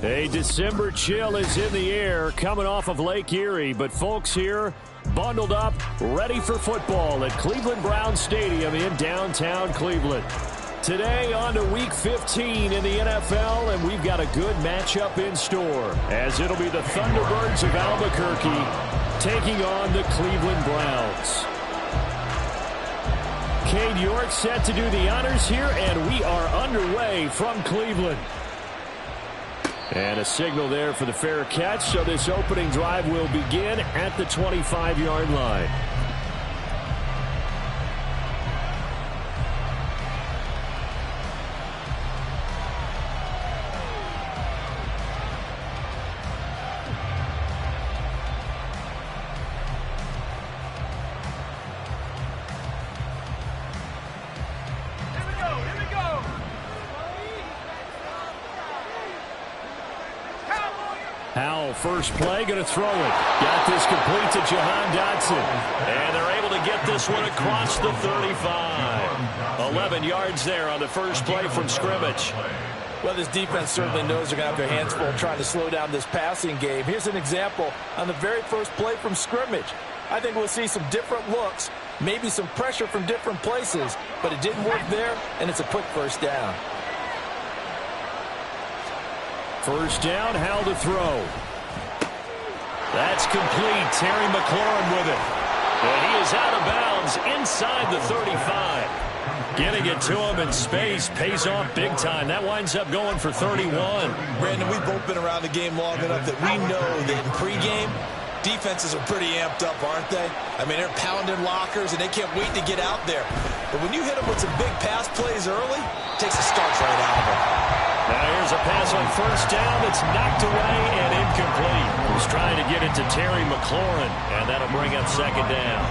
A December chill is in the air coming off of Lake Erie, but folks here bundled up, ready for football at Cleveland Browns Stadium in downtown Cleveland. Today on to Week 15 in the NFL, and we've got a good matchup in store, as it'll be the Thunderbirds of Albuquerque taking on the Cleveland Browns. Cade York set to do the honors here, and we are underway from Cleveland. And a signal there for the fair catch, so this opening drive will begin at the 25-yard line. Howell, first play, going to throw it. Got this complete to Jahan Dotson. And they're able to get this one across the 35. 11 yards there on the first play from scrimmage. Well, this defense certainly knows they're going to have their hands full trying to slow down this passing game. Here's an example on the very first play from scrimmage. I think we'll see some different looks, maybe some pressure from different places, but it didn't work there, and it's a quick first down. First down, Howell to throw. That's complete. Terry McLaurin with it. And he is out of bounds inside the 35. Getting it to him in space pays off big time. That winds up going for 31. Brandon, we've both been around the game long enough that we know that in pregame, defenses are pretty amped up, aren't they? I mean, they're pounding lockers, and they can't wait to get out there. But when you hit them with some big pass plays early, it takes the starch right out of them. Now here's a pass on first down that's knocked away and incomplete. He's trying to get it to Terry McLaurin, and that'll bring up second down.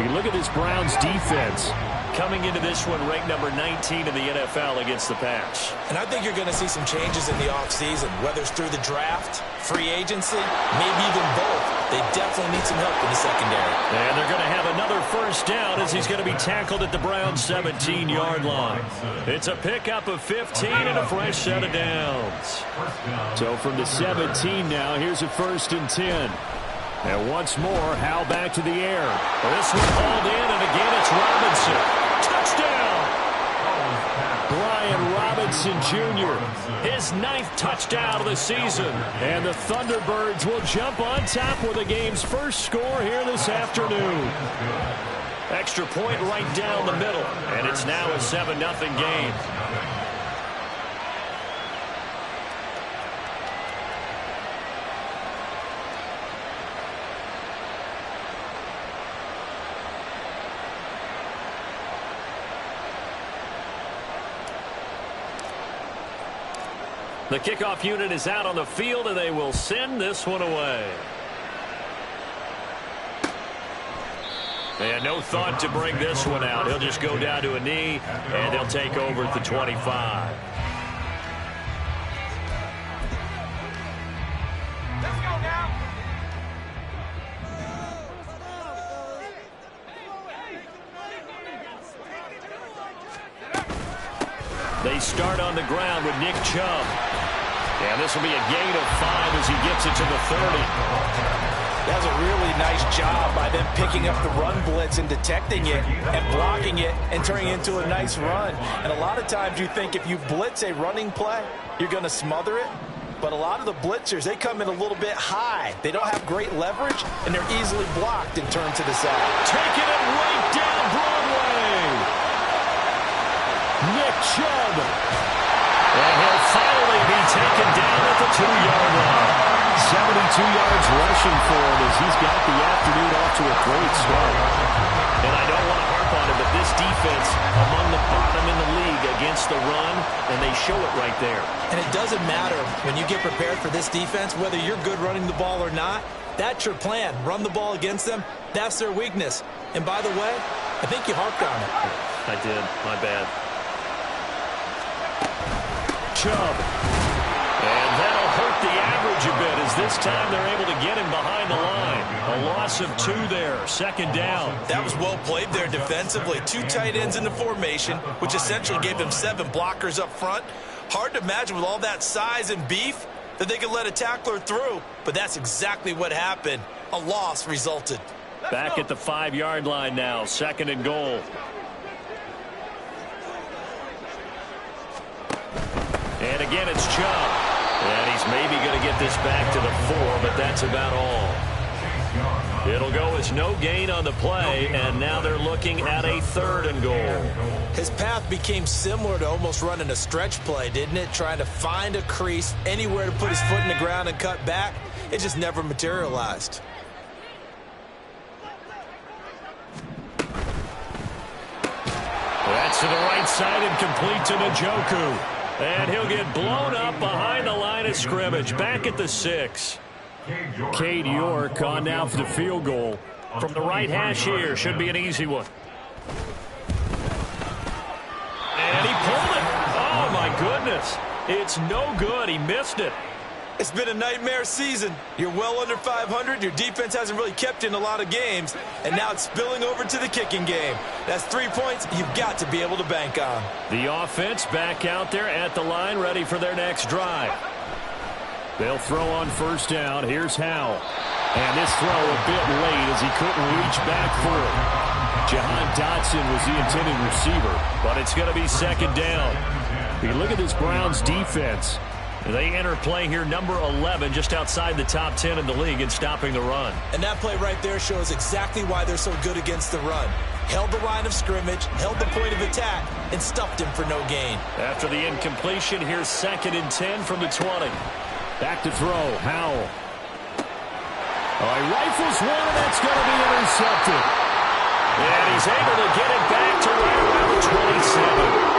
You look at this Browns defense coming into this one ranked number 19 in the NFL against the pass. And I think you're going to see some changes in the offseason, whether it's through the draft, free agency, maybe even both. They definitely need some help in the secondary. And they're going to have another first down as he's going to be tackled at the Browns' 17-yard line. It's a pickup of 15 and a fresh set of downs. So from the 17 now, here's a 1st and 10. And once more, Howell back to the air. This one hauled in, and again it's Robinson. Touchdown! Brian Robinson Jr., his 9th touchdown of the season. And the Thunderbirds will jump on top with the game's first score here this afternoon. Extra point right down the middle, and it's now a 7-0 game. The kickoff unit is out on the field, and they will send this one away. And no thought to bring this one out. He'll just go down to a knee, and they'll take over at the 25. Let's go now. They start on the ground with Nick Chubb. And this will be a gain of 5 as he gets it to the 30. That's a really nice job by them picking up the run blitz and detecting it and blocking it and turning it into a nice run. And a lot of times you think if you blitz a running play, you're going to smother it. But a lot of the blitzers, they come in a little bit high. They don't have great leverage, and they're easily blocked and turned to the side. Taking it right down Broadway. Nick Chubb. And he'll finally be taken down at the 2-yard line. 72 yards rushing for him as he's got the afternoon off to a great start. And I don't want to harp on it, but this defense among the bottom in the league against the run, and they show it right there. And it doesn't matter when you get prepared for this defense, whether you're good running the ball or not, that's your plan. Run the ball against them. That's their weakness. And by the way, I think you harped on it. I did. My bad. Chubb. And that'll hurt the average a bit as this time they're able to get him behind the line. A loss of 2 there, second down. That was well played there defensively. 2 tight ends in the formation, which essentially gave them 7 blockers up front. Hard to imagine with all that size and beef that they could let a tackler through, but that's exactly what happened. A loss resulted. Back at the 5-yard line now, second and goal. And again, it's Chubb. And he's maybe going to get this back to the 4, but that's about all. It'll go as no gain on the play, and now they're looking at a 3rd and goal. His path became similar to almost running a stretch play, didn't it? Trying to find a crease, anywhere to put his foot in the ground and cut back. It just never materialized. That's to the right side and complete to Njoku. And he'll get blown up behind the line of scrimmage. Back at the 6. Cade York on now for the field goal. From the right hash here. Should be an easy one. And he pulled it. Oh, my goodness. It's no good. He missed it. It's been a nightmare season. You're well under 500. Your defense hasn't really kept you in a lot of games. And now it's spilling over to the kicking game. That's 3 points you've got to be able to bank on. The offense back out there at the line, ready for their next drive. They'll throw on first down. Here's Howell. And this throw a bit late as he couldn't reach back for it. Jahan Dotson was the intended receiver, but it's going to be second down. You look at this Browns defense. They enter play here, number 11, just outside the top 10 in the league in stopping the run. And that play right there shows exactly why they're so good against the run. Held the line of scrimmage, held the point of attack, and stuffed him for no gain. After the incompletion, here's 2nd and 10 from the 20. Back to throw, Howell. Oh, he rifles one, and that's going to be intercepted. And he's able to get it back to right around the 27.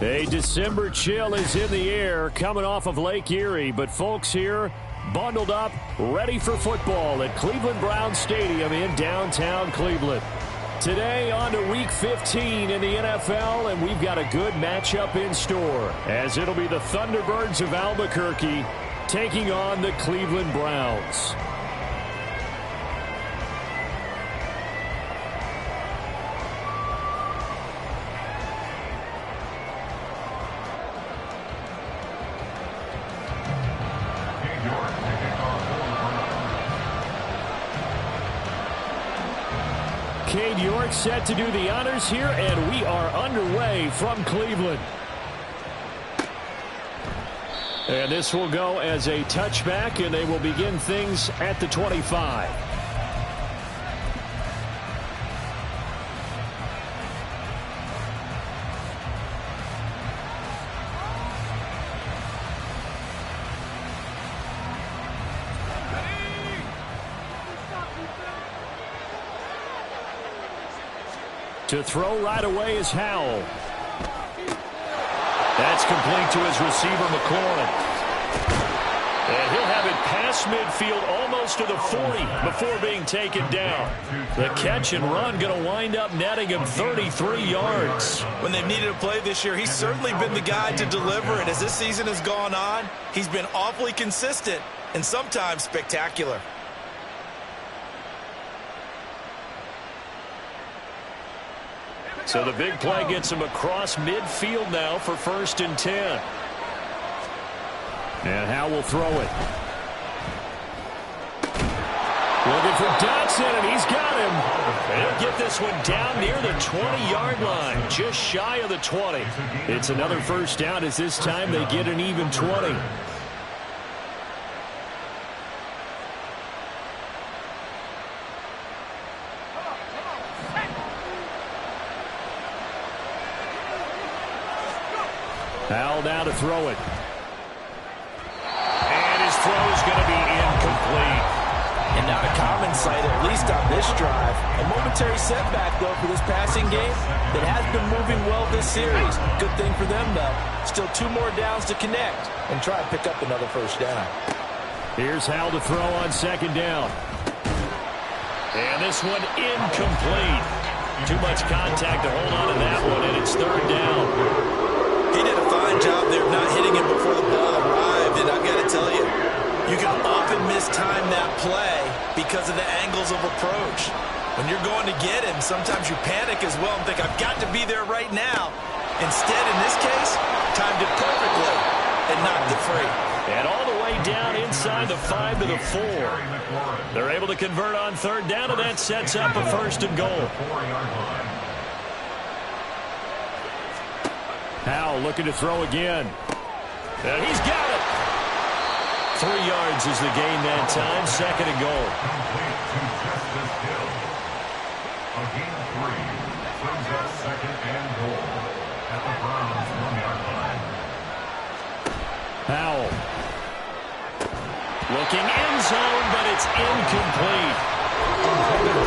A December chill is in the air coming off of Lake Erie, but folks here bundled up, ready for football at Cleveland Browns Stadium in downtown Cleveland. Today on to Week 15 in the NFL, and we've got a good matchup in store, as it'll be the Thunderbirds of Albuquerque taking on the Cleveland Browns. Cade York set to do the honors here, and we are underway from Cleveland. And this will go as a touchback, and they will begin things at the 25. To throw right away is Howell. That's complete to his receiver, McLaurin. And he'll have it past midfield almost to the 40 before being taken down. The catch and run going to wind up netting him 33 yards. When they've needed a play this year, he's certainly been the guy to deliver. And as this season has gone on, he's been awfully consistent and sometimes spectacular. So the big play gets him across midfield now for 1st and 10. And Howell will throw it. Looking for Dotson, and he's got him. And he'll get this one down near the 20-yard line, just shy of the 20. It's another first down, as this time they get an even 20. Howell now to throw it. And his throw is going to be incomplete. And not a common sight, at least on this drive. A momentary setback, though, for this passing game that has been moving well this series. Good thing for them, though. Still 2 more downs to connect and try and pick up another first down. Here's Howell to throw on 2nd down. And this one incomplete. Too much contact to hold on to that one, and it's 3rd down. He did a fine job there of not hitting him before the ball arrived, and I've got to tell you, you can often mistime that play because of the angles of approach. When you're going to get him, sometimes you panic as well and think, I've got to be there right now. Instead, in this case, timed it perfectly and knocked it free. And all the way down inside the 5 to the 4. They're able to convert on 3rd down, and that sets up a 1st and goal. Howell looking to throw again. And he's got it. 3 yards is the gain that time. 2nd and goal. A gain of 3 brings up 2nd and goal at the Browns 1-yard line. Howell. Looking end zone, but it's incomplete.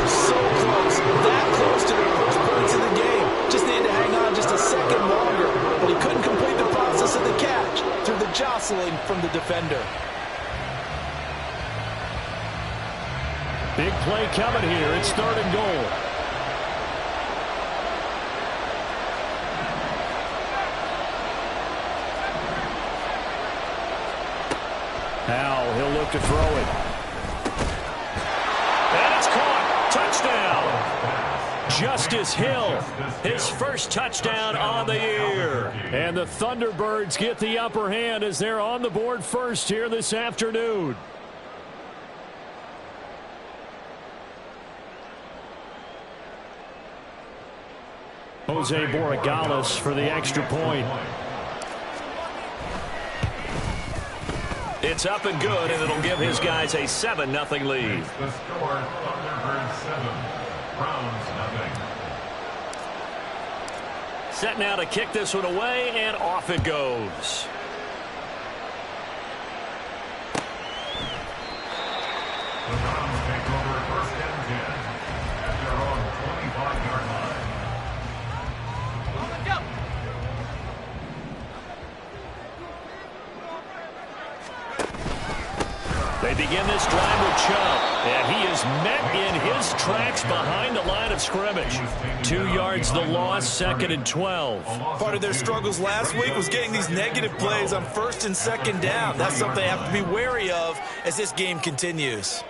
So close. That close to the first points of the game. Just needed to hang on just a second longer. But he couldn't complete the process of the catch through the jostling from the defender. Big play coming here. It's 3rd and goal. Howell, he'll look to throw it. And it's caught. Touchdown. Justice Hill, his first touchdown on the year. And the Thunderbirds get the upper hand as they're on the board first here this afternoon. Jose Borregales for the extra point. It's up and good, and it'll give his guys a 7-0 lead. The score, Thunderbirds 7, Browns 0. Set now to kick this one away, and off it goes. The Browns take over first and 10 at their own 25-yard line. They begin this drive with Chubb, and he is met in his tracks behind the line of scrimmage. 2 yards the loss, 2nd and 12. Part of their struggles last week was getting these negative plays on 1st and 2nd down. That's something they have to be wary of as this game continues.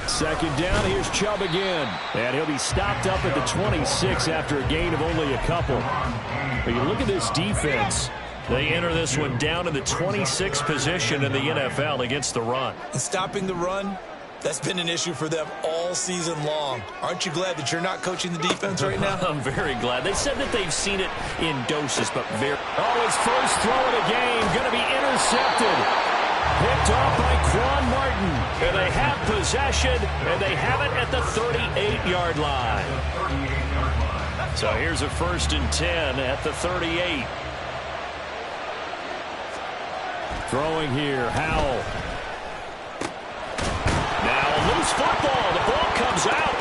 2nd down, here's Chubb again. And he'll be stopped up at the 26 after a gain of only a couple. But you look at this defense. They enter this one down in the 26th position in the NFL against the run. And stopping the run, that's been an issue for them all season long. Aren't you glad that you're not coaching the defense right now? I'm very glad. They said that they've seen it in doses, but very... Oh, his first throw of the game, going to be intercepted. Picked off by Quan Martin. And they have possession, and they have it at the 38-yard line. So here's a 1st and 10 at the 38. Throwing here, Howell. Now a loose football. The ball comes out.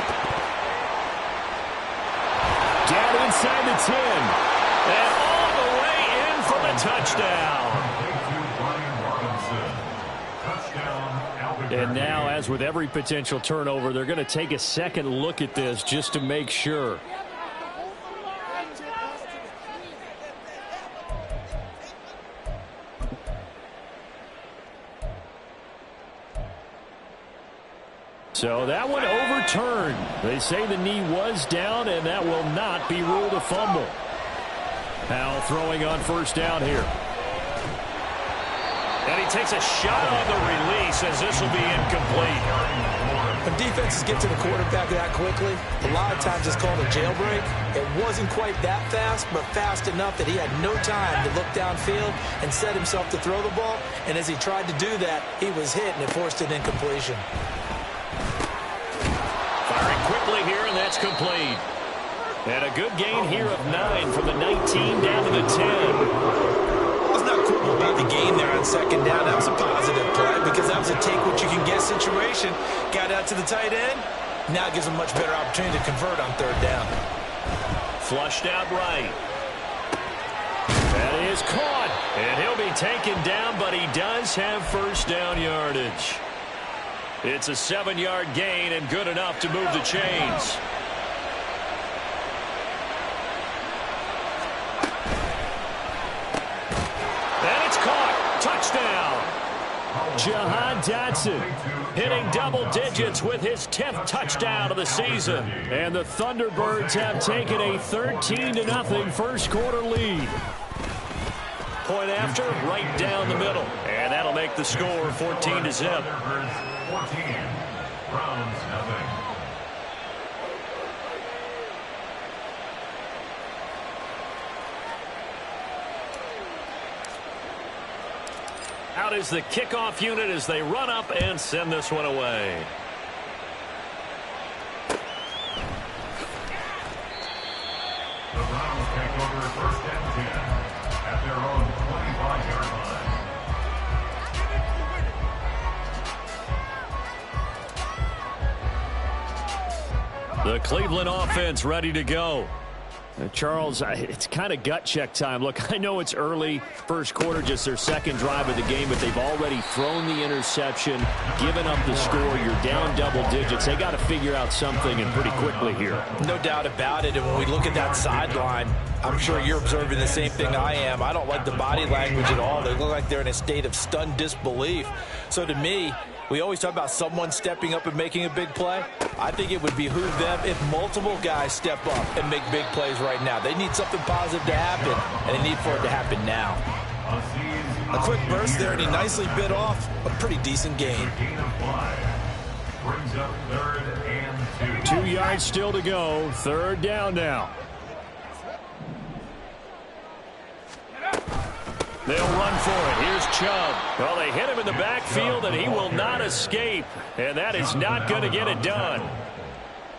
Down inside the 10. And all the way in for the touchdown. And now, as with every potential turnover, they're going to take a second look at this just to make sure. So that one overturned. They say the knee was down, and that will not be ruled a fumble. Howell throwing on 1st down here. And he takes a shot on the release as this will be incomplete. When defenses get to the quarterback that quickly, a lot of times it's called a jailbreak. It wasn't quite that fast, but fast enough that he had no time to look downfield and set himself to throw the ball. And as he tried to do that, he was hit, and it forced an incompletion. Firing quickly here, and that's complete. And a good gain here of 9 from the 19 down to the 10. I was not cool about the gain there on 2nd down. That was a positive play because that was a take-what-you-can-get situation. Got out to the tight end. Now it gives him a much better opportunity to convert on 3rd down. Flushed out right. That is caught. And he'll be taken down, but he does have 1st down yardage. It's a 7-yard gain and good enough to move the chains. And it's caught. Touchdown. Jahan Dotson hitting double digits with his 10th touchdown of the season. And the Thunderbirds have taken a 13-0 first quarter lead. Point after, right down the middle. And that'll make the score 14-0. 14, Browns 0. Out is the kickoff unit as they run up and send this one away. The Browns take over 1st and 10 at their own 25-yard line. The Cleveland offense ready to go. Charles, it's kind of gut check time. Look, I know it's early, first quarter, just their 2nd drive of the game, but they've already thrown the interception, given up the score. You're down double digits. They got to figure out something, and pretty quickly here. No doubt about it. And when we look at that sideline, I'm sure you're observing the same thing I am. I don't like the body language at all. They look like they're in a state of stunned disbelief. So to me, We always talk about someone stepping up and making a big play. I think it would behoove them if multiple guys step up and make big plays right now. They need something positive to happen, and they need for it to happen now. A quick burst there, and he nicely bit off a pretty decent gain. Brings up 3rd and 2. 2 yards still to go. 3rd down now. They'll run for it. Here's Chubb. Well, they hit him in the backfield, and he will not escape. And that is not going to get it done.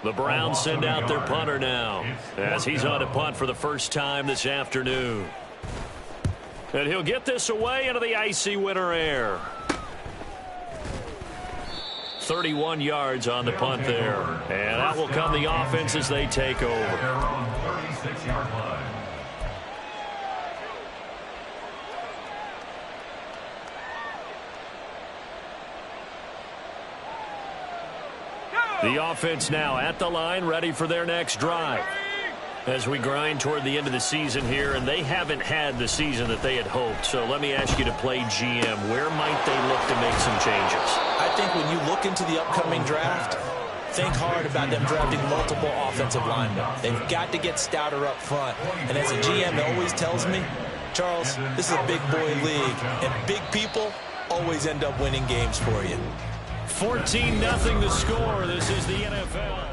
The Browns send out their punter now, as he's on a punt for the first time this afternoon. And he'll get this away into the icy winter air. 31 yards on the punt there. And out will come the offense as they take over. They're on 36-yard line. The offense now at the line, ready for their next drive. As we grind toward the end of the season here, and they haven't had the season that they had hoped. So let me ask you to play GM. Where might they look to make some changes? I think when you look into the upcoming draft, think hard about them drafting multiple offensive linemen. They've got to get stouter up front. And as a GM that always tells me, Charles, this is a big boy league, and big people always end up winning games for you. 14-0 the score. This is the NFL.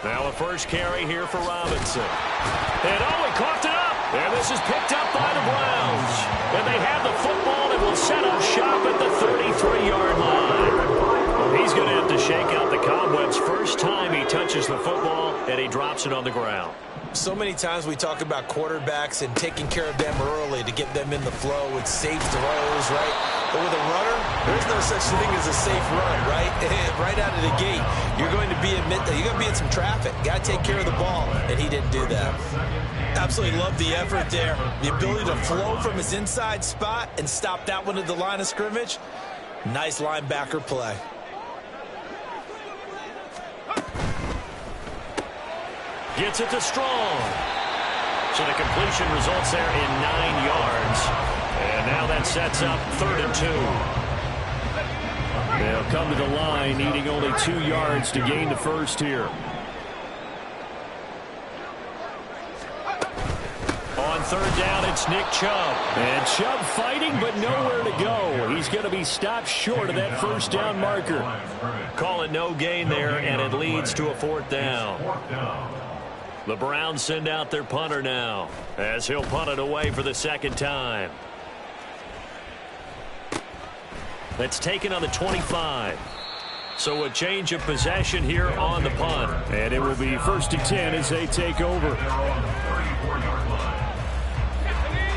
Now a first carry here for Robinson. And he coughed it up. And this is picked up by the Browns. And they have the football and will set up shop at the 33-yard line. He's going to have to shake out the cobwebs first time he touches the football, and he drops it on the ground. So many times we talk about quarterbacks and taking care of them early to get them in the flow with safe throws, right? But with a runner, there's no such thing as a safe run, right? Right out of the gate, you're going to be in some traffic. Got to take care of the ball, and he didn't do that. Absolutely love the effort there. The ability to flow from his inside spot and stop that one at the line of scrimmage. Nice linebacker play. Gets it to Strong. So the completion results there in 9 yards. And now that sets up 3rd and 2. They'll come to the line, needing only 2 yards to gain the first here. On 3rd down, it's Nick Chubb. And Chubb fighting, but nowhere to go. He's going to be stopped short of that first down marker. Call it no gain there, and it leads to a 4th down. The Browns send out their punter now, as he'll punt it away for the 2nd time. That's taken on the 25. So a change of possession here on the punt. And it will be 1st and 10 as they take over.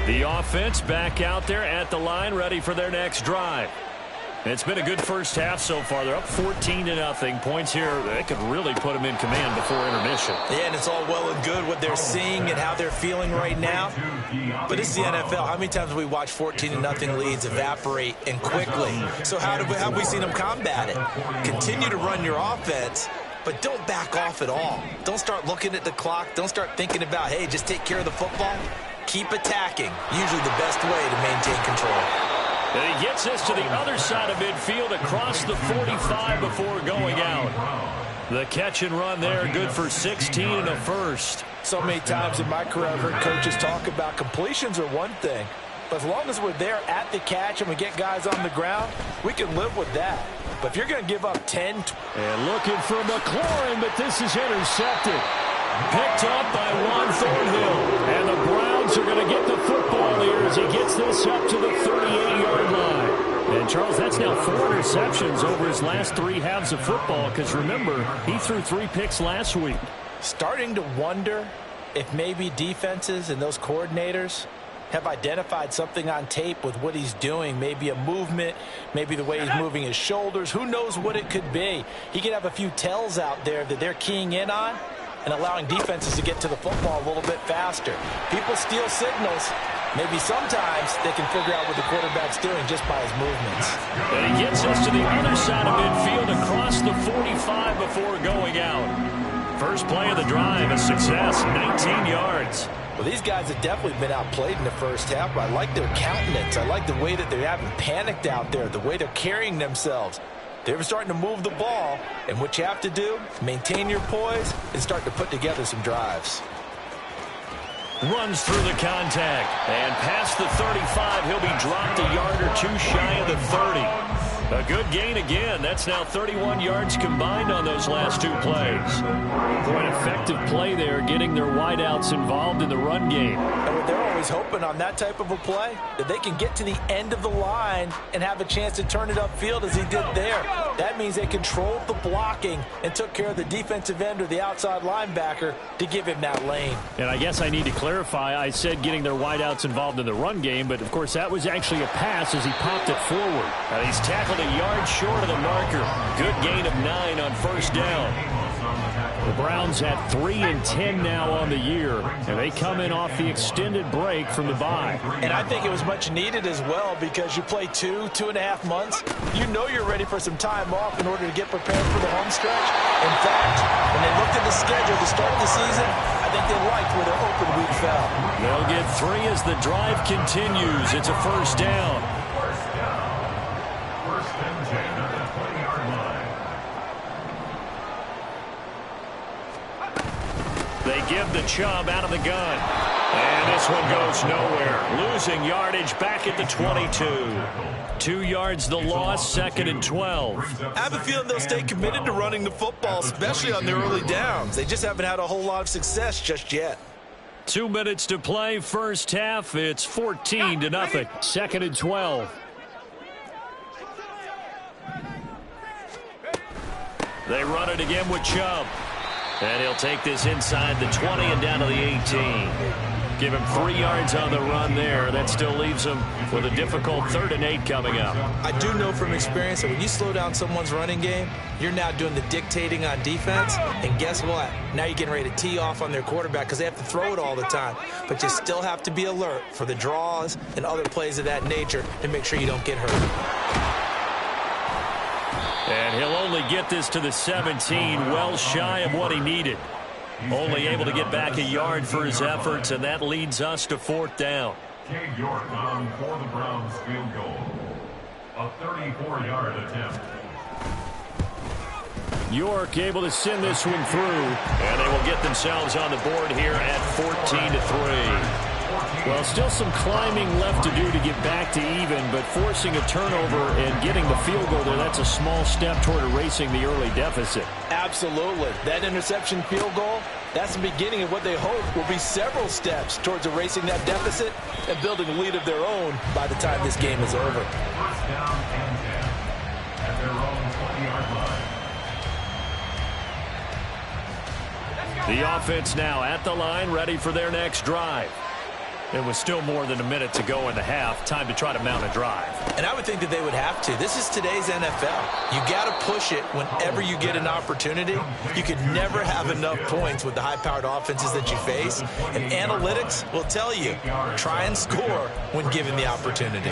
The offense back out there at the line, ready for their next drive. It's been a good first half so far. They're up 14-0. Points here, they could really put them in command before intermission. Yeah, and it's all well and good what they're seeing and how they're feeling right now. But it's the NFL. How many times have we watched 14-0 leads evaporate and quickly? So how have we seen them combat it? Continue to run your offense, but don't back off at all. Don't start looking at the clock. Don't start thinking about, hey, just take care of the football. Keep attacking. Usually the best way to maintain control. And he gets this to the other side of midfield across the 45 before going out. The catch and run there, good for 16 and a first. So many times in my career I've heard coaches talk about completions are one thing. But as long as we're there at the catch and we get guys on the ground, we can live with that. But if you're going to give up 10... And looking for McLaurin, but this is intercepted. Picked up by Juan Thornhill. And the Browns are going to get the football here as he gets this up to the 38-yard line. And, Charles, that's now 4 interceptions over his last 3 halves of football because, remember, he threw 3 picks last week. Starting to wonder if maybe defenses and those coordinators have identified something on tape with what he's doing. Maybe a movement, maybe the way he's moving his shoulders. Who knows what it could be? He could have a few tells out there that they're keying in on and allowing defenses to get to the football a little bit faster. People steal signals. Maybe sometimes they can figure out what the quarterback's doing just by his movements. And he gets us to the other side of midfield across the 45 before going out. First play of the drive, a success, 19 yards. Well, these guys have definitely been outplayed in the first half, but I like their countenance. I like the way that they haven't panicked out there, the way they're carrying themselves. They were starting to move the ball, and what you have to do, maintain your poise and start to put together some drives. Runs through the contact, and past the 35, he'll be dropped a yard or two shy of the 30. A good gain again. That's now 31 yards combined on those last two plays. Quite effective play there, getting their wideouts involved in the run game. And they're always hoping on that type of a play that they can get to the end of the line and have a chance to turn it upfield as he did there. That means they controlled the blocking and took care of the defensive end or the outside linebacker to give him that lane. And I guess I need to clarify, I said getting their wideouts involved in the run game, but of course that was actually a pass as he popped it forward. He's tackled a yard short of the marker. Good gain of 9 on first down. The Browns at 3-10 now on the year, and they come in off the extended break from the bye. And I think it was much needed as well because you play 2.5 months. You know you're ready for some time off in order to get prepared for the home stretch. In fact, when they looked at the schedule to start the season, I think they liked where their open week fell. They'll get 3 as the drive continues. It's a first down. First and 10 at the 20-yard line. They give the Chubb out of the gun. And this one goes nowhere. Losing yardage back at the 22. 2 yards the loss, second and 12. I have a feeling they'll stay committed to running the football, especially on their early downs. They just haven't had a whole lot of success just yet. 2 minutes to play, first half. It's 14-0. Second and 12. They run it again with Chubb. And he'll take this inside the 20 and down to the 18. Give him 3 yards on the run there. That still leaves him with a difficult 3rd and 8 coming up. I do know from experience that when you slow down someone's running game, you're now doing the dictating on defense. And guess what? Now you're getting ready to tee off on their quarterback because they have to throw it all the time. But you still have to be alert for the draws and other plays of that nature to make sure you don't get hurt. And he'll only get this to the 17, well shy of what he needed. Only able to get back a yard for his efforts, and that leads us to 4th down. Cade York on for the Browns field goal. A 34-yard attempt. York able to send this one through, and they will get themselves on the board here at 14-3. Well, still some climbing left to do to get back to even, but forcing a turnover and getting the field goal there, that's a small step toward erasing the early deficit. Absolutely. That interception field goal, that's the beginning of what they hope will be several steps towards erasing that deficit and building a lead of their own by the time this game is over. First down and 10 at their own 20-yard line. The offense now at the line, ready for their next drive. It was still more than a minute to go in the half. Time to try to mount a drive. And I would think that they would have to. This is today's NFL. You got to push it whenever you get an opportunity. You could never have enough points with the high-powered offenses that you face. And analytics will tell you, try and score when given the opportunity.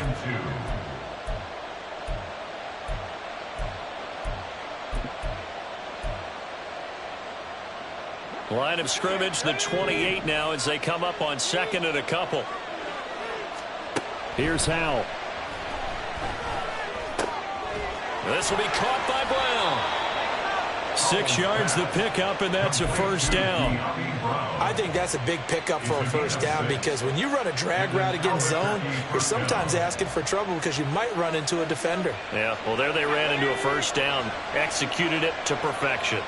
Line of scrimmage, the 28 now as they come up on 2nd and a couple. Here's Howell. This will be caught by Brown. 6 yards the pickup, and that's a first down. I think that's a big pickup for a first down because when you run a drag route against zone, you're sometimes asking for trouble because you might run into a defender. Yeah, well, there they ran into a first down, executed it to perfection.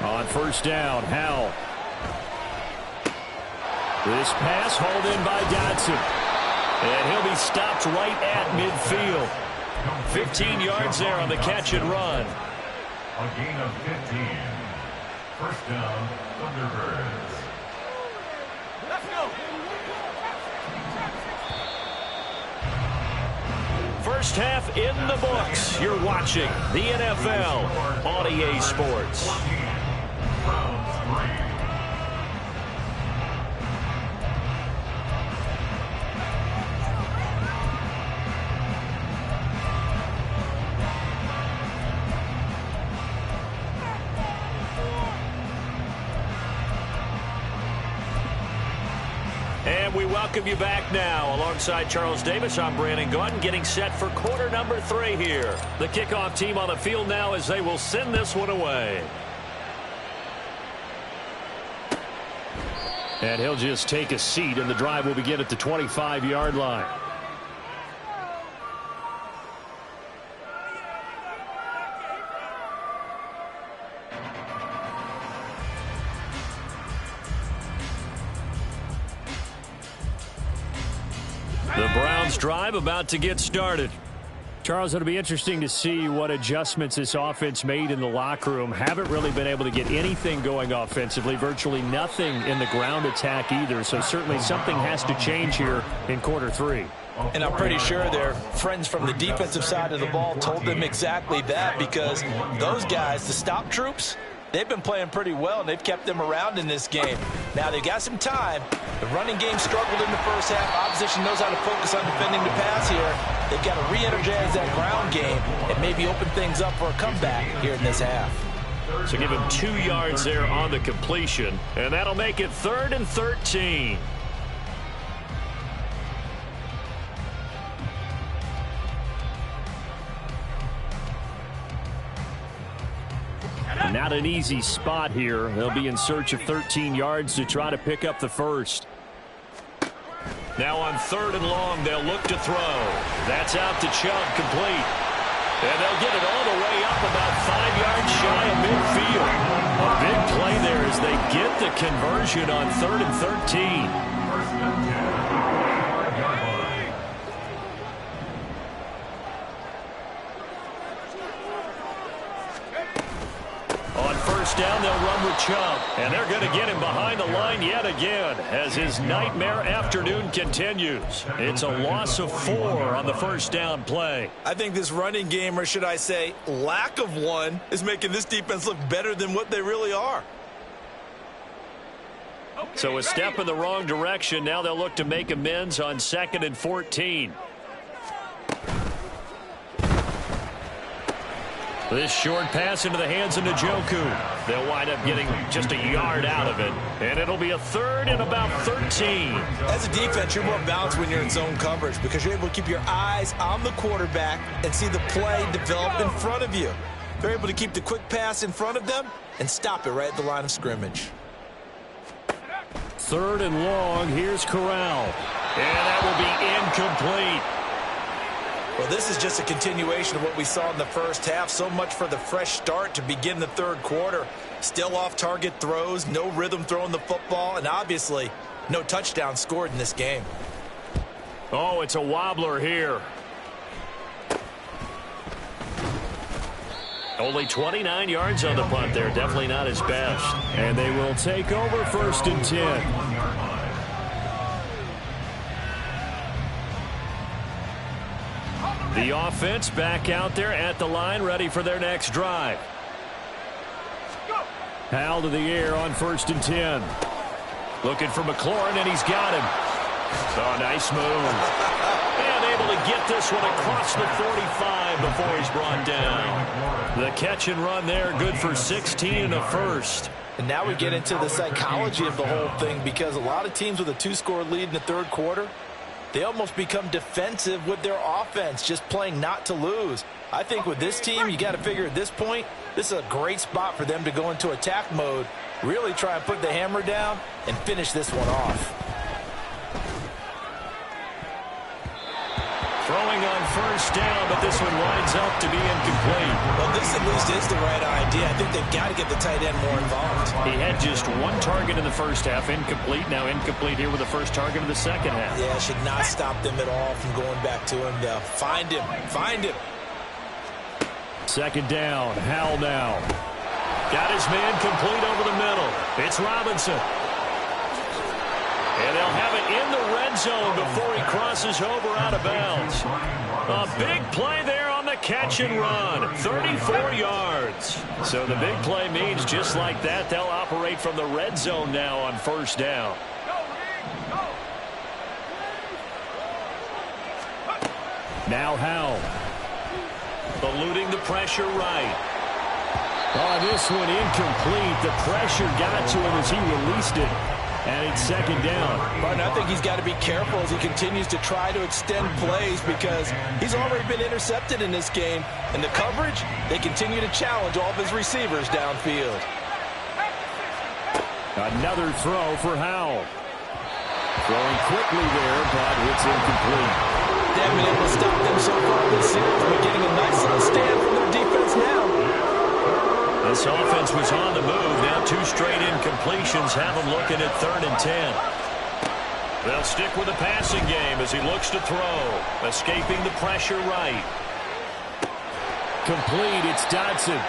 On first down, Howell. This pass hauled in by Dodson. And he'll be stopped right at midfield. 15 yards there on the catch and run. A gain of 15. First down, Thunderbirds. Let's go. First half in the books. You're watching the NFL on EA Sports. And we welcome you back now. Alongside Charles Davis, I'm Brandon Gaudin, getting set for quarter number 3 here. The kickoff team on the field now as they will send this one away. And he'll just take a seat, and the drive will begin at the 25-yard line. The Browns drive about to get started. Charles, it'll be interesting to see what adjustments this offense made in the locker room. Haven't really been able to get anything going offensively. Virtually nothing in the ground attack either. So certainly something has to change here in quarter 3. And I'm pretty sure their friends from the defensive side of the ball told them exactly that, because those guys, the stop troops, they've been playing pretty well, and they've kept them around in this game. Now, they've got some time. The running game struggled in the first half. Opposition knows how to focus on defending the pass here. They've got to re-energize that ground game and maybe open things up for a comeback here in this half. So give him 2 yards there on the completion, and that'll make it 3rd and 13. Not an easy spot here. They'll be in search of 13 yards to try to pick up the first. Now on 3rd and long, they'll look to throw. That's out to Chubb, complete. And they'll get it all the way up about 5 yards shy of midfield. A big play there as they get the conversion on 3rd and 13. First and 10. On first down, they'll run with Chubb. And they're going to get him behind the line yet again as his nightmare afternoon continues. It's a loss of 4 on the first down play. I think this running game, or should I say lack of one, is making this defense look better than what they really are. So a step in the wrong direction. Now they'll look to make amends on 2nd and 14. This short pass into the hands of Njoku. They'll wind up getting just a yard out of it. And it'll be a 3rd and about 13. As a defense, you're more balanced when you're in zone coverage because you're able to keep your eyes on the quarterback and see the play develop in front of you. They're able to keep the quick pass in front of them and stop it right at the line of scrimmage. 3rd and long. Here's Corral. And that will be incomplete. Well, this is just a continuation of what we saw in the first half. So much for the fresh start to begin the 3rd quarter. Still off-target throws, no rhythm throwing the football, and obviously no touchdown scored in this game. Oh, it's a wobbler here. Only 29 yards on the punt there. Definitely not his best. And they will take over 1st and 10. The offense back out there at the line, ready for their next drive. Hal to the air on 1st and 10. Looking for McLaurin, and he's got him. Oh, nice move. And able to get this one across the 45 before he's brought down. The catch and run there, good for 16 and a first. And now we get into the psychology of the whole thing, because a lot of teams with a 2-score lead in the 3rd quarter, they almost become defensive with their offense, just playing not to lose. I think with this team, you got to figure at this point, this is a great spot for them to go into attack mode, really try and put the hammer down and finish this one off. Throwing on first down, but this one winds up to be incomplete. Well, this at least is the right idea. I think they've got to get the tight end more involved. He had just 1 target in the first half, incomplete. Now incomplete here with the first target of the second half. Yeah, should not stop them at all from going back to him, though. Find him. Find him. 2nd down. Hal now. Got his man complete over the middle. It's Robinson. And they'll have it in the red zone before he crosses over out of bounds. A big play there on the catch and run. 34 yards. So the big play means just like that, they'll operate from the red zone now on first down. Now Howell. Eluding the pressure right. Oh, this one incomplete. The pressure got to him as he released it. And it's second down. Martin, I think he's got to be careful as he continues to try to extend plays because he's already been intercepted in this game. And the coverage, they continue to challenge all of his receivers downfield. Another throw for Howell. Throwing quickly there, but it's incomplete. They haven't been able to stop them so far this series. We're getting a nice little stand from their defense now. This offense was on the move. Now 2 straight incompletions have them looking at 3rd and 10. They'll stick with the passing game as he looks to throw. Escaping the pressure right. Complete. It's Dodson.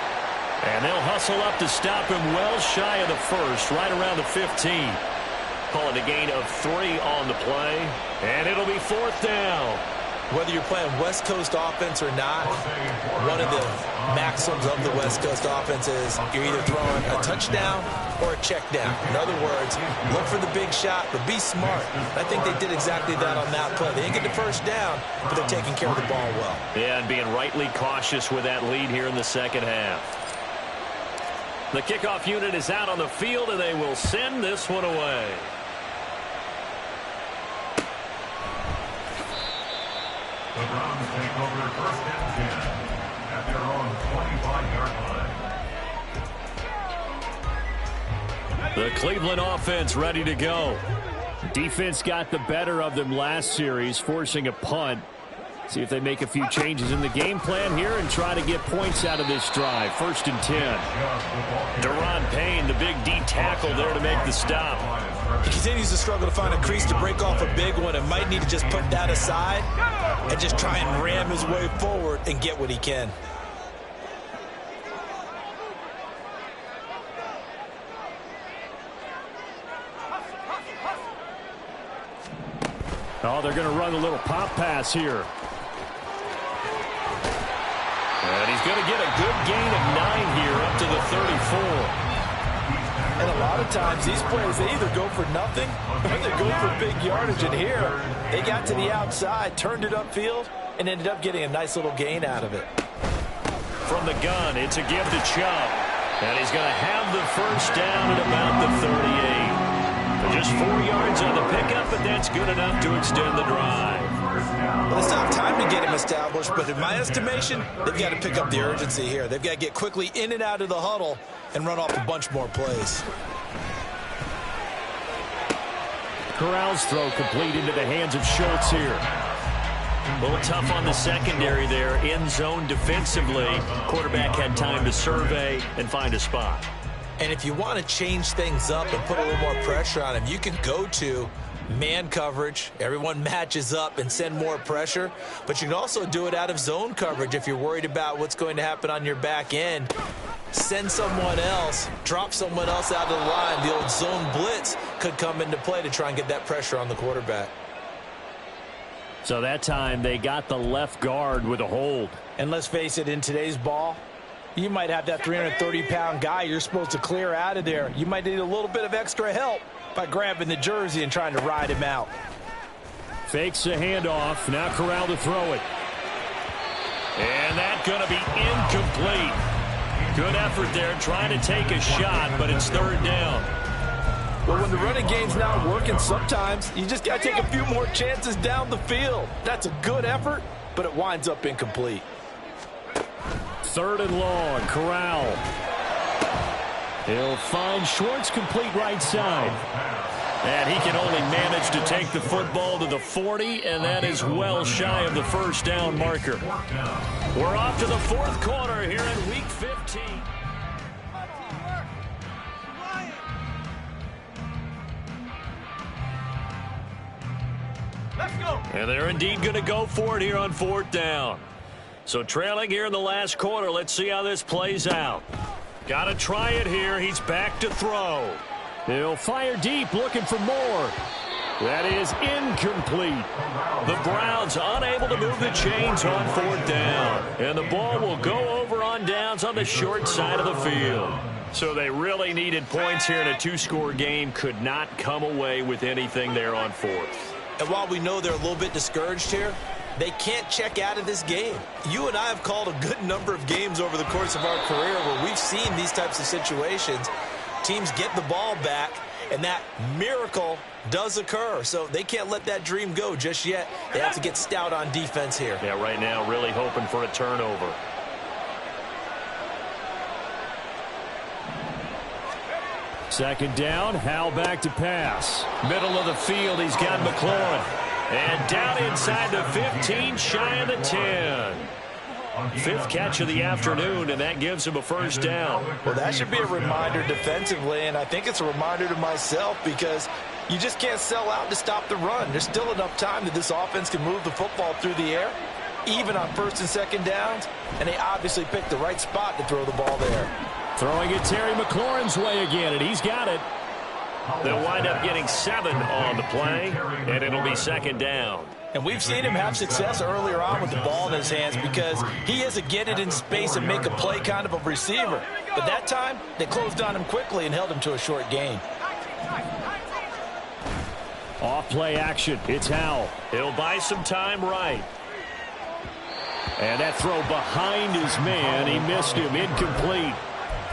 And they'll hustle up to stop him well shy of the first, right around the 15. Call it a gain of 3 on the play. And it'll be 4th down. Whether you're playing West Coast offense or not, one of the maxims of the West Coast offense is you're either throwing a touchdown or a check down. In other words, look for the big shot, but be smart. I think they did exactly that on that play. They didn't get the first down, but they're taking care of the ball well. Yeah, and being rightly cautious with that lead here in the second half. The kickoff unit is out on the field, and they will send this one away. The Browns take over 1st and 10 at their own 25-yard line. The Cleveland offense ready to go. Defense got the better of them last series, forcing a punt. See if they make a few changes in the game plan here and try to get points out of this drive. 1st and 10. Daron Payne, the big D tackle there to make the stop. He continues to struggle to find a crease to break off a big one and might need to just put that aside and just try and ram his way forward and get what he can. Oh, they're going to run a little pop pass here. And he's going to get a good gain of 9 here up to the 34. And a lot of times these plays, they either go for nothing or they go for big yardage. And here, they got to the outside, turned it upfield, and ended up getting a nice little gain out of it. From the gun, it's a give to Chubb. And he's going to have the first down at about the 38. Just 4 yards on the pickup, but that's good enough to extend the drive. Well, it's not time to get him established, but in my estimation, they've got to pick up the urgency here. They've got to get quickly in and out of the huddle and run off a bunch more plays. Corral's throw complete into the hands of Schultz here. A little tough on the secondary there. End zone defensively. Quarterback had time to survey and find a spot. And if you want to change things up and put a little more pressure on him, you can go to man coverage. Everyone matches up and send more pressure. But you can also do it out of zone coverage if you're worried about what's going to happen on your back end. Send someone else, drop someone else out of the line. The old zone blitz could come into play to try and get that pressure on the quarterback. So that time they got the left guard with a hold. And let's face it, in today's ball, you might have that 330-pound guy you're supposed to clear out of there. You might need a little bit of extra help by grabbing the jersey and trying to ride him out. Fakes a handoff. Now Corral to throw it. And that's going to be incomplete. Good effort there trying to take a shot, but it's 3rd down. Well, when the running game's not working, sometimes you just got to take a few more chances down the field. That's a good effort, but it winds up incomplete. 3rd and long. Corral. He'll find Schwartz complete right side. And he can only manage to take the football to the 40, and that is well shy of the first down marker. We're off to the 4th quarter here in Week 15. Let's go. And they're indeed going to go for it here on 4th down. So trailing here in the last quarter, let's see how this plays out. Got to try it here. He's back to throw. He'll fire deep, looking for more. That is incomplete. The Browns unable to move the chains on 4th down. And the ball will go over on downs on the short side of the field. So they really needed points here in a 2-score game. Could not come away with anything there on 4th. And while we know they're a little bit discouraged here, they can't check out of this game. You and I have called a good number of games over the course of our career where we've seen these types of situations. Teams get the ball back, and that miracle does occur. So they can't let that dream go just yet. They have to get stout on defense here. Yeah, right now really hoping for a turnover. Second down, Howell back to pass. Middle of the field, he's got McLaurin. And down inside the 15, shy of the 10. 5th catch of the afternoon, and that gives him a first down. Well, that should be a reminder defensively, and I think it's a reminder to myself because you just can't sell out to stop the run. There's still enough time that this offense can move the football through the air, even on 1st and 2nd downs, and they obviously picked the right spot to throw the ball there. Throwing it Terry McLaurin's way again, and he's got it. They'll wind up getting 7 on the play, and it'll be 2nd down. And we've seen him have success earlier on with the ball in his hands because he is a get it in space and make a play kind of a receiver. But that time, they closed on him quickly and held him to a short gain. Off play action. It's Howell. He'll buy some time right. And that throw behind his man. He missed him. Incomplete.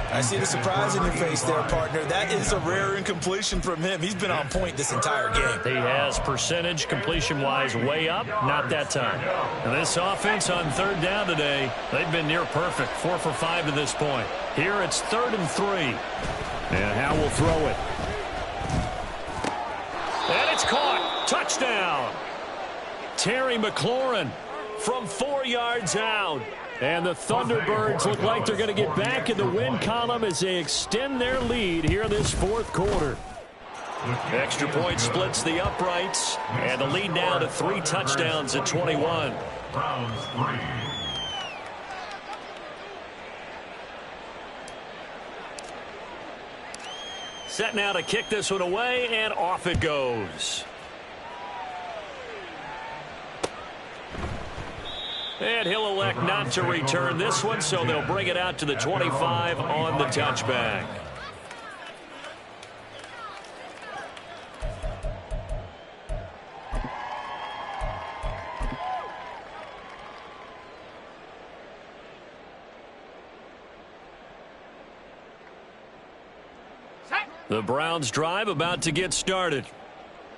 I see the surprise in your face there, partner. That is a rare incompletion from him. He's been on point this entire game. He has percentage completion-wise way up. Not that time. And this offense on 3rd down today, they've been near perfect. 4 for 5 to this point. Here it's 3rd and 3. And Howell will throw it. And it's caught. Touchdown. Terry McLaurin from 4 yards out. And the Thunderbirds look like they're going to get back in the win column as they extend their lead here in this 4th quarter. Extra point splits the uprights, and the lead now to 3 touchdowns at 21. Browns 3. Set now to kick this one away, and off it goes. And he'll elect not to return this one, so they'll bring it out to the 25 on the touchback. The Browns drive about to get started.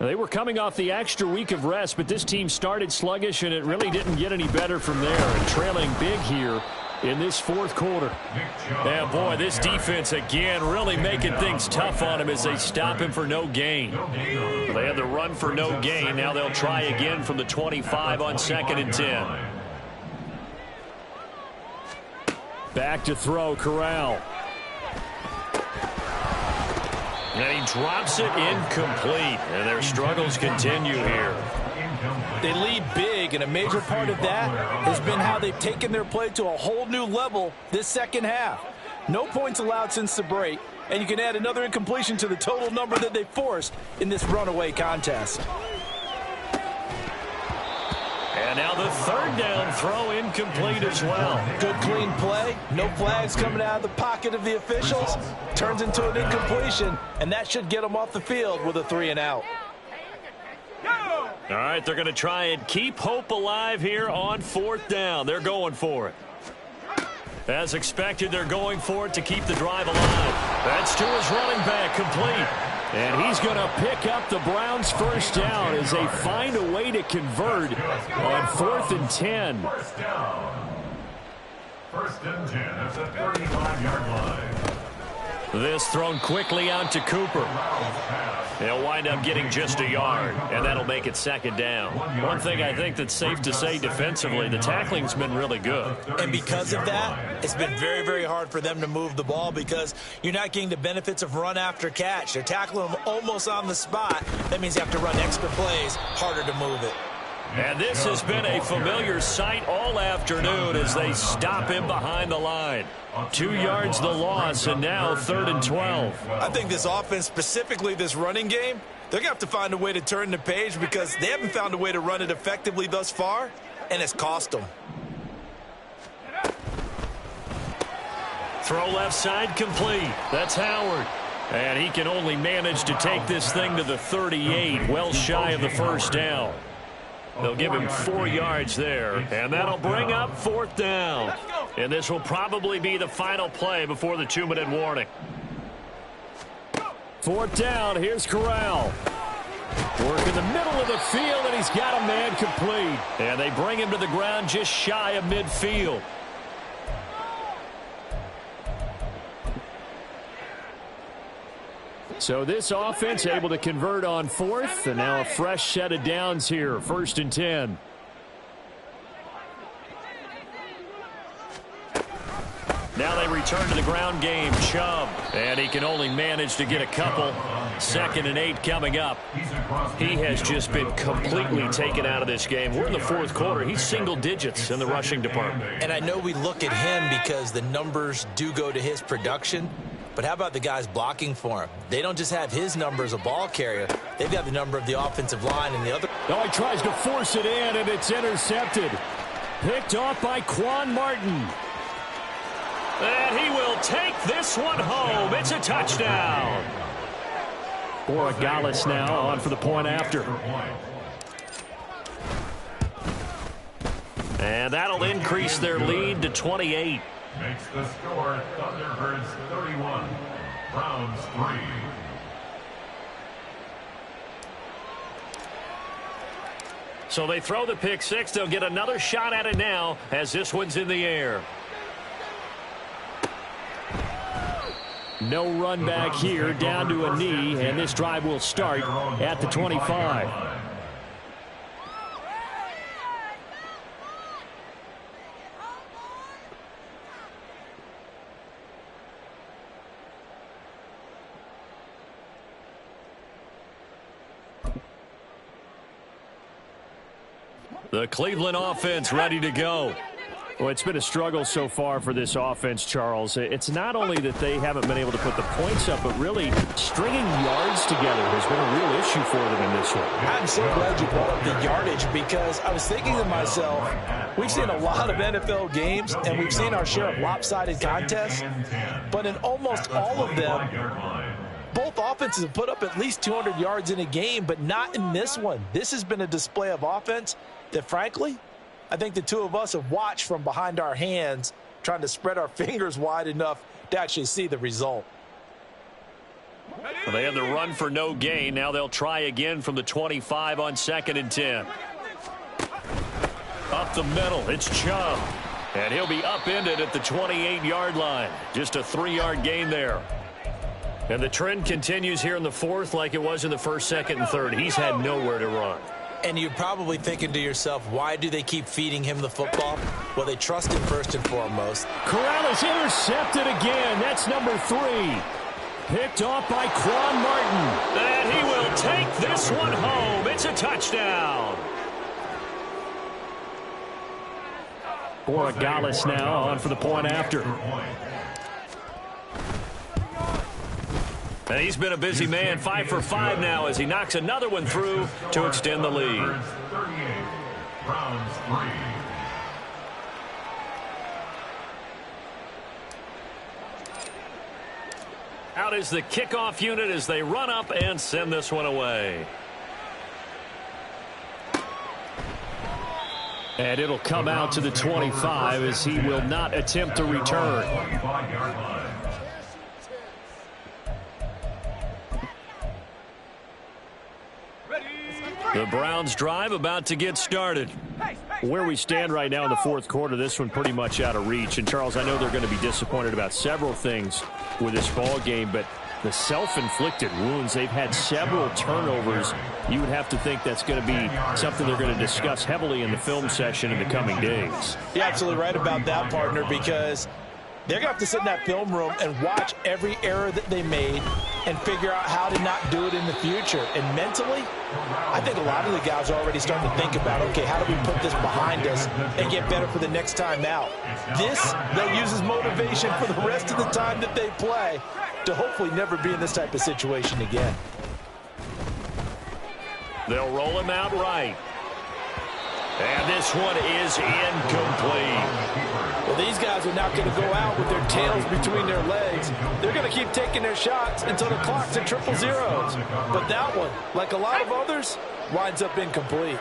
They were coming off the extra week of rest, but this team started sluggish, and it really didn't get any better from there. And trailing big here in this 4th quarter. Yeah, boy, this defense again really making things tough on him as they stop him for no gain. They had the run for no gain. Now they'll try again from the 25 on 2nd and 10. Back to throw, Corral. And he drops it incomplete. And their struggles continue here. They lead big, and a major part of that has been how they've taken their play to a whole new level this 2nd half. No points allowed since the break, and you can add another incompletion to the total number that they forced in this runaway contest. And now the 3rd down throw incomplete as well. Good clean play. No flags coming out of the pocket of the officials. Turns into an incompletion, and that should get them off the field with a 3 and out. All right, they're going to try and keep hope alive here on 4th down. They're going for it. As expected, they're going for it to keep the drive alive. That's to his running back, complete. And he's going to pick up the Browns' first down as they find a way to convert on 4th and 10. First down. 1st and 10 at the 35-yard line. This thrown quickly out to Cooper. He'll wind up getting just a yard, and that'll make it 2nd down. One thing I think that's safe to say defensively, the tackling's been really good. And because of that, it's been very, very hard for them to move the ball because you're not getting the benefits of run after catch. They're tackling them almost on the spot. That means you have to run extra plays, harder to move it. And this has been a familiar sight all afternoon as they stop him behind the line. 2 yards the loss, and now 3rd and 12. I think this offense, specifically this running game, They're going to have to find a way to turn the page because they haven't found a way to run it effectively thus far, and it's cost them. Throw left side complete. That's Howard. And he can only manage to take this thing to the 38, well shy of the first down. They'll give him 4 yards there, and that'll bring up 4th down. And this will probably be the final play before the 2-minute warning. 4th down, here's Corral. Work in the middle of the field, and he's got a man complete. And they bring him to the ground just shy of midfield. So this offense able to convert on 4th, and now a fresh set of downs here, 1st and 10. Now they return to the ground game. Chubb, and he can only manage to get a couple. 2nd and 8 coming up. He has just been completely taken out of this game. We're in the 4th quarter. He's single digits in the rushing department. And I know we look at him because the numbers do go to his production. But how about the guys blocking for him? They don't just have his number as a ball carrier. They've got the number of the offensive line and the other. Oh, he tries to force it in, and it's intercepted. Picked off by Quan Martin. And he will take this one home. It's a touchdown. Borregales now on for the point after. And that'll increase their lead to 28. Makes the score Thunderbirds 31, Browns 3. So they throw the pick six. They'll get another shot at it now as this one's in the air. No run back here, down to a knee, and this drive will start at the 25. The Cleveland offense ready to go. Well, it's been a struggle so far for this offense, Charles. It's not only that they haven't been able to put the points up, but really stringing yards together has been a real issue for them in this one. I'm so glad you brought up the yardage because I was thinking to myself, we've seen a lot of NFL games and we've seen our share of lopsided contests, but in almost all of them, both offenses have put up at least 200 yards in a game, but not in this one. This has been a display of offense that, frankly, I think the two of us have watched from behind our hands, trying to spread our fingers wide enough to actually see the result. Well, they had the run for no gain. Now they'll try again from the 25 on 2nd and 10. Up the middle, it's Chubb. And he'll be upended at the 28-yard line. Just a 3-yard gain there. And the trend continues here in the 4th like it was in the 1st, 2nd, and 3rd. He's had nowhere to run. And you're probably thinking to yourself, why do they keep feeding him the football? Well, they trust him first and foremost. Corral is intercepted again. That's number 3. Picked off by Quan Martin. And he will take this one home. It's a touchdown. Borregales now on for the point after. And he's been a busy man, 5 for 5 now as he knocks another one through to extend the lead. 38, Browns 3. Out is the kickoff unit as they run up and send this one away. And it'll come out to the 25 as he will not attempt to return. 25-yard line. The Browns drive about to get started. Where we stand right now in the 4th quarter, this one pretty much out of reach. And, Charles, I know they're going to be disappointed about several things with this ball game, but the self-inflicted wounds, they've had several turnovers. You would have to think that's going to be something they're going to discuss heavily in the film session in the coming days. You're absolutely right about that, partner, because they're going to have to sit in that film room and watch every error that they made and figure out how to not do it in the future. And mentally, I think a lot of the guys are already starting to think about, okay, how do we put this behind us and get better for the next time out? This, they'll use as motivation for the rest of the time that they play to hopefully never be in this type of situation again. They'll roll him out right. And this one is incomplete. Well, these guys are not going to go out with their tails between their legs. They're going to keep taking their shots until the clock's at 000. But that one, like a lot of others, winds up incomplete.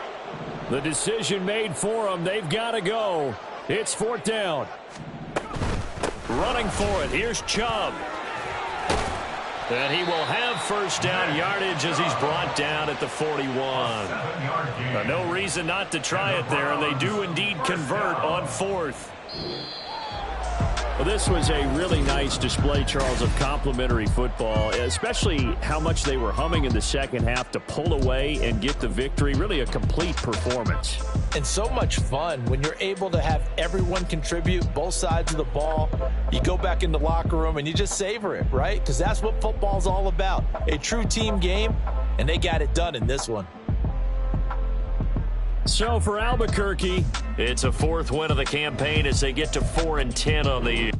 The decision made for them. They've got to go. It's 4th down. Running for it. Here's Chubb. And he will have first down yardage as he's brought down at the 41. No reason not to try it there, and they do indeed convert on 4th. Well, this was a really nice display, Charles, of complimentary football, especially how much they were humming in the second half to pull away and get the victory. Really a complete performance. And so much fun when you're able to have everyone contribute, both sides of the ball. You go back in the locker room and you just savor it, right? Because that's what football's all about. A true team game, and they got it done in this one. So for Albuquerque, it's a 4th win of the campaign as they get to 4-10 on the year.